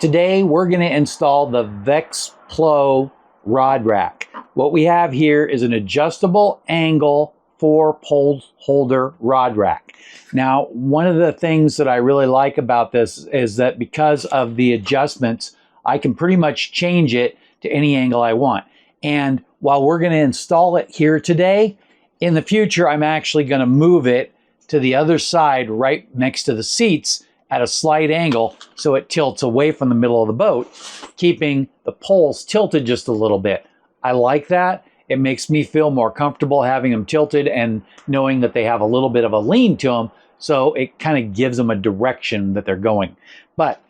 Today we're going to install the VEXPLO rod rack. What we have here is an adjustable angle 4-pole holder rod rack. Now, one of the things that I really like about this is that because of the adjustments, I can pretty much change it to any angle I want. And while we're going to install it here today, in the future I'm actually going to move it to the other side right next to the seats at a slight angle so it tilts away from the middle of the boat, keeping the poles tilted just a little bit. I like that. It makes me feel more comfortable having them tilted and knowing that they have a little bit of a lean to them, so it kind of gives them a direction that they're going. But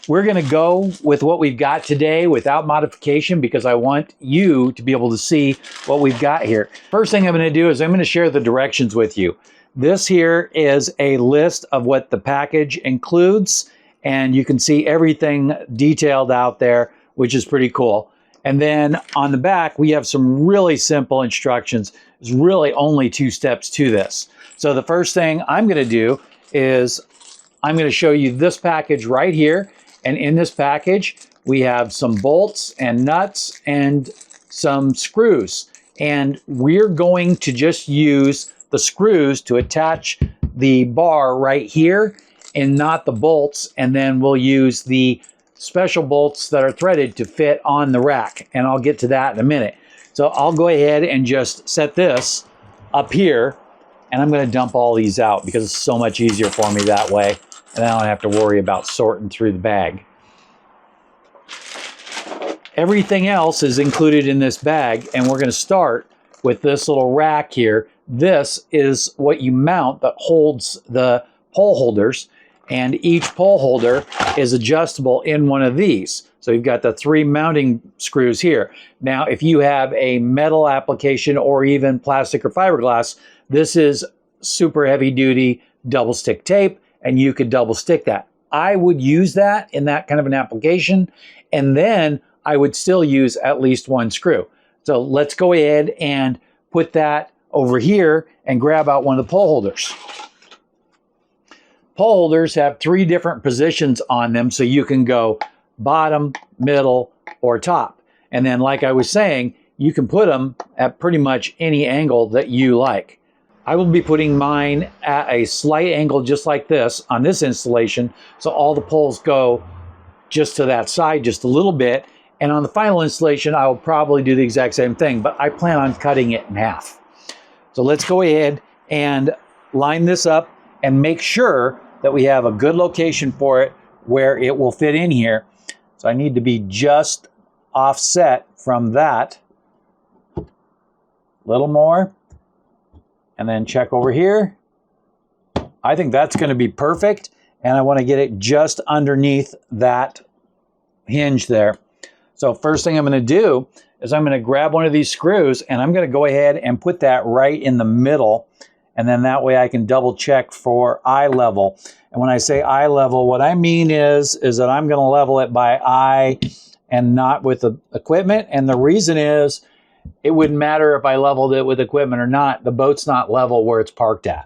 we're going to go with what we've got today without modification because I want you to be able to see what we've got here. First thing I'm going to do is I'm going to share the directions with you. This here is a list of what the package includes, and you can see everything detailed out there, which is pretty cool. And then on the back, we have some really simple instructions. There's really only 2 steps to this. So the first thing I'm going to do is I'm going to show you this package right here. And in this package, we have some bolts and nuts and some screws. And we're going to just use the screws to attach the bar right here and not the bolts. And then we'll use the special bolts that are threaded to fit on the rack. And I'll get to that in a minute. So I'll go ahead and just set this up here, and I'm going to dump all these out because it's so much easier for me that way. And I don't have to worry about sorting through the bag. Everything else is included in this bag, and we're going to start with this little rack here. This is what you mount that holds the pole holders, and each pole holder is adjustable in one of these. So you've got the 3 mounting screws here. Now, if you have a metal application or even plastic or fiberglass, this is super heavy duty double stick tape, and you could double stick that. I would use that in that kind of an application, and then I would still use at least 1 screw. So let's go ahead and put that over here and grab out one of the pole holders. Pole holders have 3 different positions on them, so you can go bottom, middle, or top. And then, like I was saying, you can put them at pretty much any angle that you like. I will be putting mine at a slight angle just like this on this installation, so all the poles go just to that side just a little bit. And on the final installation, I will probably do the exact same thing, but I plan on cutting it in half. So let's go ahead and line this up and make sure that we have a good location for it where it will fit in here. So I need to be just offset from that. A little more. And then check over here. I think that's going to be perfect. And I want to get it just underneath that hinge there. So first thing I'm going to do is I'm going to grab one of these screws and I'm going to go ahead and put that right in the middle. And then that way I can double check for eye level. And when I say eye level, what I mean is that I'm going to level it by eye and not with the equipment. And the reason is it wouldn't matter if I leveled it with equipment or not. The boat's not level where it's parked at.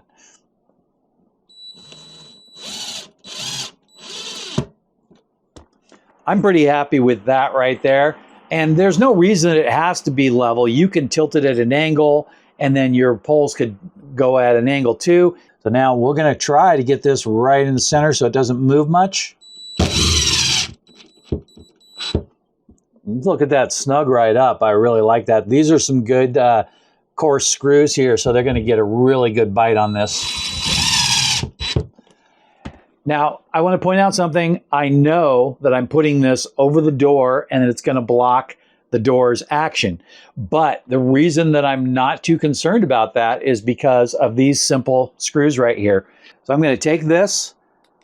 I'm pretty happy with that right there. And there's no reason that it has to be level. You can tilt it at an angle, and then your poles could go at an angle too. So now we're going to try to get this right in the center so it doesn't move much. Look at that, snug right up. I really like that. These are some good coarse screws here, so they're going to get a really good bite on this. Now, I want to point out something. I know that I'm putting this over the door and it's going to block the door's action. But the reason that I'm not too concerned about that is because of these simple screws right here. So I'm going to take this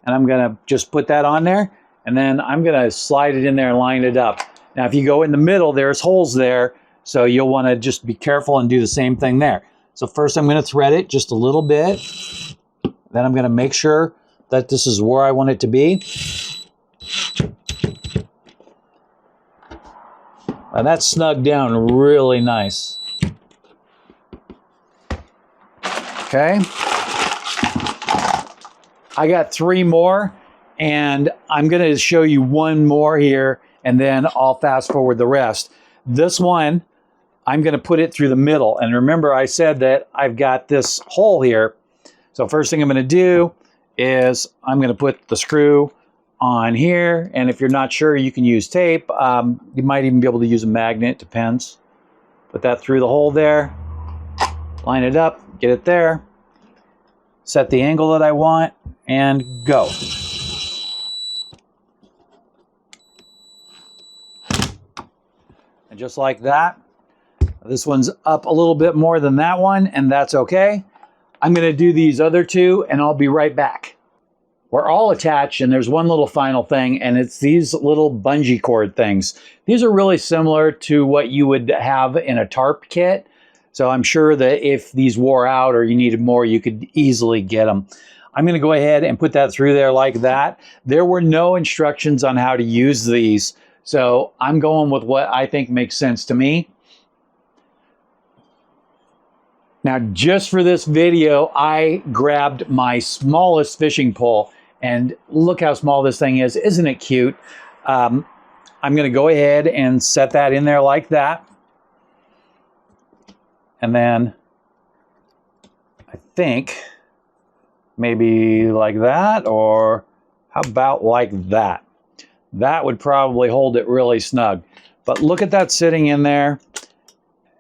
and I'm going to just put that on there, and then I'm going to slide it in there and line it up. Now, if you go in the middle, there's holes there, so you'll want to just be careful and do the same thing there. So first I'm going to thread it just a little bit. Then I'm going to make sure that this is where I want it to be. And that's snugged down really nice. Okay. I got 3 more, And I'm going to show you one more here, and then I'll fast forward the rest. This one, I'm going to put it through the middle. And remember, I said that I've got this hole here. So first thing I'm going to do is I'm going to put the screw on here. And if you're not sure, you can use tape. You might even be able to use a magnet, depends. Put that through the hole there. Line it up, get it there. Set the angle that I want, and go. And just like that, this one's up a little bit more than that one, and that's okay. I'm going to do these other two, and I'll be right back. We're all attached, and there's one little final thing, and it's these little bungee cord things. These are really similar to what you would have in a tarp kit. So I'm sure that if these wore out or you needed more, you could easily get them. I'm going to go ahead and put that through there like that. There were no instructions on how to use these, so I'm going with what I think makes sense to me. Now, just for this video, I grabbed my smallest fishing pole, and look how small this thing is. Isn't it cute? I'm going to go ahead and set that in there like that. And then I think maybe like that, or how about like that? That would probably hold it really snug. But look at that sitting in there.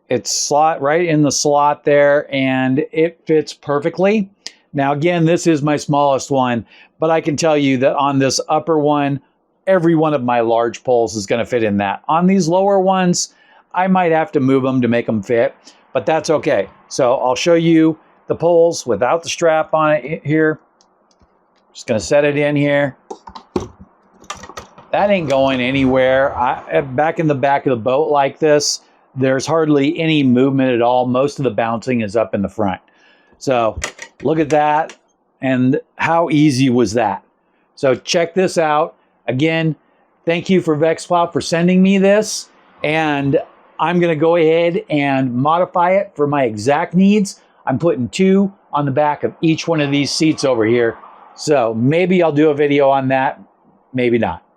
It's slot right in the slot there, and it fits perfectly. Now again, this is my smallest one, but I can tell you that on this upper one, every one of my large poles is going to fit in that. On these lower ones, I might have to move them to make them fit, but that's okay. So I'll show you the poles without the strap on it here. Just going to set it in here. That ain't going anywhere. Back in the back of the boat like this, there's hardly any movement at all. Most of the bouncing is up in the front. So look at that, and how easy was that? So check this out. Again, thank you for VEXPLO for sending me this, and I'm going to go ahead and modify it for my exact needs. I'm putting 2 on the back of each one of these seats over here. So maybe I'll do a video on that, maybe not.